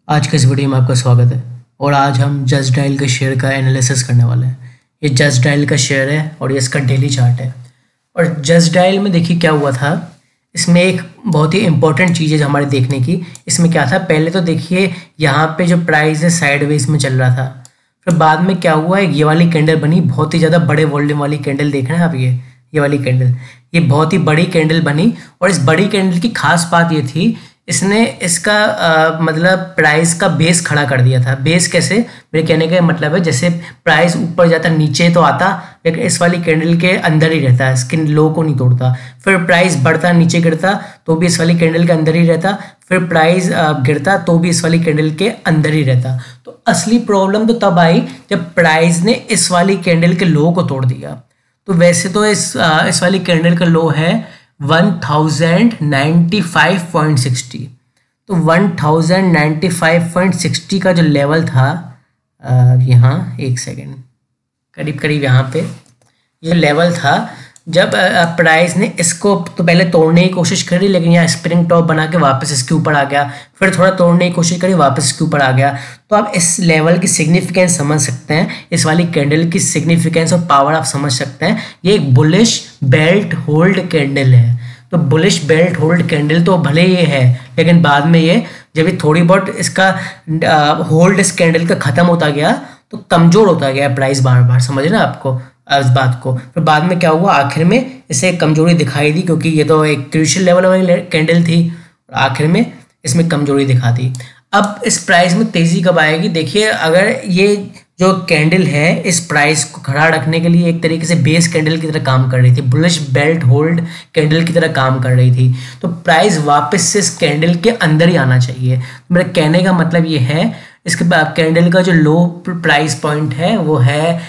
आज के इस वीडियो में आपका स्वागत है। और आज हम जस्ट डायल के शेयर का एनालिसिस करने वाले हैं। ये जस्ट डायल का शेयर है और ये इसका डेली चार्ट है। और जस्ट डायल में देखिए क्या हुआ था, इसमें एक बहुत ही इंपॉर्टेंट चीज़ है हमारे देखने की। इसमें क्या था, पहले तो देखिए यहाँ पे जो प्राइस है साइडवेज में चल रहा था, फिर बाद में क्या हुआ, ये वाली कैंडल बनी, बहुत ही ज़्यादा बड़े वॉल्यूम वाली कैंडल देख रहे हैं आप। ये वाली कैंडल, ये बहुत ही बड़ी कैंडल बनी। और इस बड़ी कैंडल की खास बात ये थी, इसने इसका मतलब प्राइस का बेस खड़ा कर दिया था। बेस कैसे, मेरे कहने का मतलब है जैसे प्राइस ऊपर जाता नीचे तो आता, लेकिन इस वाली कैंडल के अंदर ही रहता है, इसके लो को नहीं तोड़ता। फिर प्राइस बढ़ता नीचे गिरता तो भी इस वाली कैंडल के अंदर ही रहता, फिर प्राइस गिरता तो भी इस वाली कैंडल के अंदर ही रहता। तो असली प्रॉब्लम तो तब आई जब प्राइस ने इस वाली कैंडल के लो को तोड़ दिया। तो वैसे तो इस वाली कैंडल का लो है 1095.60। तो 1095.60 का जो लेवल था, यहाँ एक सेकेंड, करीब करीब यहाँ पे ये लेवल था जब प्राइस ने इसको तो पहले तोड़ने की कोशिश करी, लेकिन यहाँ स्प्रिंग टॉप बना के वापस इसके ऊपर आ गया, फिर थोड़ा तोड़ने की कोशिश करी, वापस इसके ऊपर आ गया। तो आप इस लेवल की सिग्निफिकेंस समझ सकते हैं, इस वाली कैंडल की सिग्निफिकेंस और पावर आप समझ सकते हैं। ये एक बुलिश बेल्ट होल्ड कैंडल है। तो बुलिश बेल्ट होल्ड कैंडल तो भले ये है, लेकिन बाद में ये जब ये थोड़ी बहुत इसका होल्ड इस कैंडल का खत्म होता गया तो कमजोर होता गया प्राइस बार बार, समझे ना आपको इस बात को। फिर बाद में क्या हुआ, आखिर में इसे कमजोरी दिखाई दी, क्योंकि ये तो एक क्रूशियल लेवल वाली कैंडल थी, और आखिर में इसमें कमजोरी दिखा दी। अब इस प्राइस में तेजी कब आएगी, देखिए अगर ये जो कैंडल है इस प्राइस को खड़ा रखने के लिए एक तरीके से बेस कैंडल की तरह काम कर रही थी, बुलिश बेल्ट होल्ड कैंडल की तरह काम कर रही थी, तो प्राइस वापस से इस कैंडल के अंदर ही आना चाहिए। मेरा कहने का मतलब ये है, इसके बाद कैंडल का जो लो प्राइस पॉइंट है वो है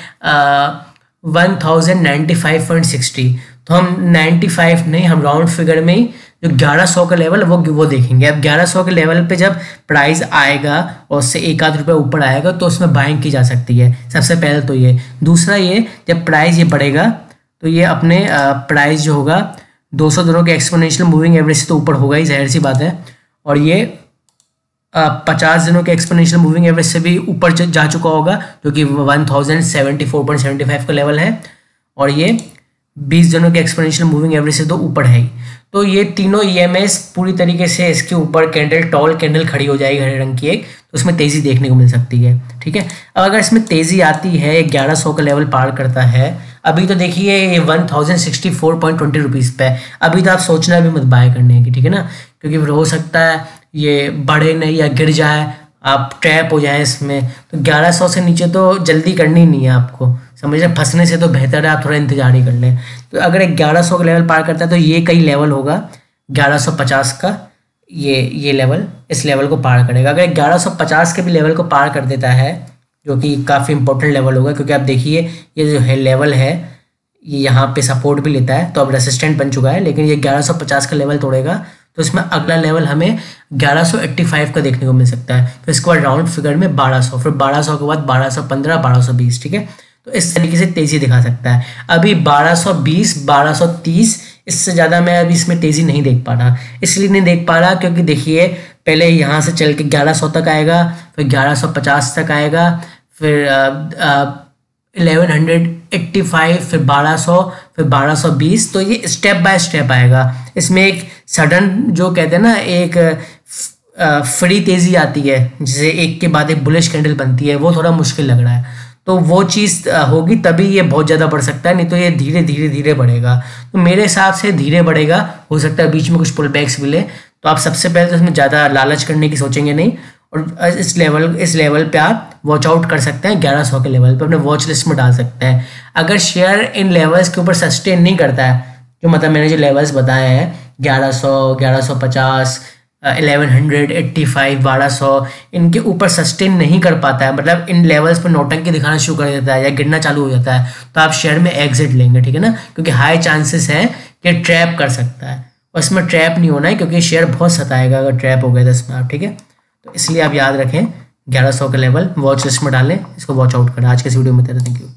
1095.60। तो हम 95 नहीं, हम राउंड फिगर में ही जो 1100 का लेवल वो देखेंगे। अब 1100 के लेवल पे जब प्राइस आएगा और उससे एक आध रुपये ऊपर आएगा तो उसमें बाइंग की जा सकती है, सबसे पहले तो ये। दूसरा ये, जब प्राइस ये बढ़ेगा तो ये अपने प्राइस जो होगा 200 दिनों के एक्सपोनेंशियल मूविंग एवरेज से तो ऊपर होगा ही, जाहिर सी बात है। और ये 50 दिनों के एक्सपोनेंशियल मूविंग एवरेज से भी ऊपर जा चुका होगा, जो कि 1074.75 का लेवल है। और ये 20 दिनों के एक्सपोनेंशियल मूविंग एवरेज से तो ऊपर है ही। तो ये तीनों EMS पूरी तरीके से इसके ऊपर कैंडल, टॉल कैंडल खड़ी हो जाएगी हरे रंग की एक, तो उसमें तेज़ी देखने को मिल सकती है। ठीक है, अब अगर इसमें तेज़ी आती है, 1100 का लेवल पार करता है, अभी तो देखिए ये 1064.20 रुपीज़ पे है, अभी तो आप सोचना भी मत बाय करने की, ठीक है ना, क्योंकि फिर हो सकता है ये बढ़े नहीं या गिर जाए, आप ट्रैप हो जाए इसमें। तो 1100 से नीचे तो जल्दी करनी नहीं है आपको, समझ रहे, फंसने से तो बेहतर है आप थोड़ा इंतजार ही कर लें। तो अगर 1100 का लेवल पार करता है तो ये कई लेवल होगा 1150 का, ये लेवल, इस लेवल को पार करेगा। अगर 1150 के भी लेवल को पार कर देता है, जो कि काफ़ी इंपॉर्टेंट लेवल होगा, क्योंकि आप देखिए ये जो है लेवल है, ये यहाँ पे सपोर्ट भी लेता है, तो अब रेसिस्टेंट बन चुका है, लेकिन ये 1150 का लेवल तोड़ेगा तो इसमें अगला लेवल हमें 1185 का देखने को मिल सकता है। फिर इसके बाद राउंड फिगर में 1200, फिर 1200 के बाद 1215, 1220, ठीक है। तो इस तरीके से तेज़ी दिखा सकता है। अभी 1220, 1230, इससे ज़्यादा मैं अभी इसमें तेज़ी नहीं देख पा रहा। इसलिए नहीं देख पा रहा क्योंकि देखिए पहले यहाँ से चल के 1100 तक आएगा, फिर 1150 तक आएगा, फिर 1185, फिर 1200, फिर 1220। तो ये स्टेप बाय स्टेप आएगा। इसमें एक सडन, जो कहते हैं ना, एक फ्री तेज़ी आती है, जिसे एक के बाद एक बुलिश कैंडल बनती है, वो थोड़ा मुश्किल लग रहा है। तो वो चीज़ होगी तभी ये बहुत ज़्यादा बढ़ सकता है, नहीं तो ये धीरे धीरे धीरे बढ़ेगा। तो मेरे हिसाब से धीरे बढ़ेगा, हो सकता है बीच में कुछ पुल बैक्स मिले। तो आप सबसे पहले तो इसमें ज़्यादा लालच करने की सोचेंगे नहीं, और इस लेवल पे आप वॉच आउट कर सकते हैं, 1100 के लेवल पे अपने वॉच लिस्ट में डाल सकते हैं। अगर शेयर इन लेवल्स के ऊपर सस्टेन नहीं करता है, जो मतलब मैंने जो लेवल्स बताए हैं 1100, 1150, 1185, 1200, इनके ऊपर सस्टेन नहीं कर पाता है, मतलब इन लेवल्स पर नौटंकी दिखाना शुरू कर देता है या गिरना चालू हो जाता है, तो आप शेयर में एग्जिट लेंगे, ठीक है ना, क्योंकि हाई चांसेस है कि ट्रैप कर सकता है। और इसमें ट्रैप नहीं होना है, क्योंकि शेयर बहुत सताएगा अगर ट्रैप हो गया तो इसमें आप, ठीक है। तो इसलिए आप याद रखें 1100 का लेवल वॉच लिस्ट में डालें, इसको वॉच आउट करें। आज के इस वीडियो में तेरा थैंक यू।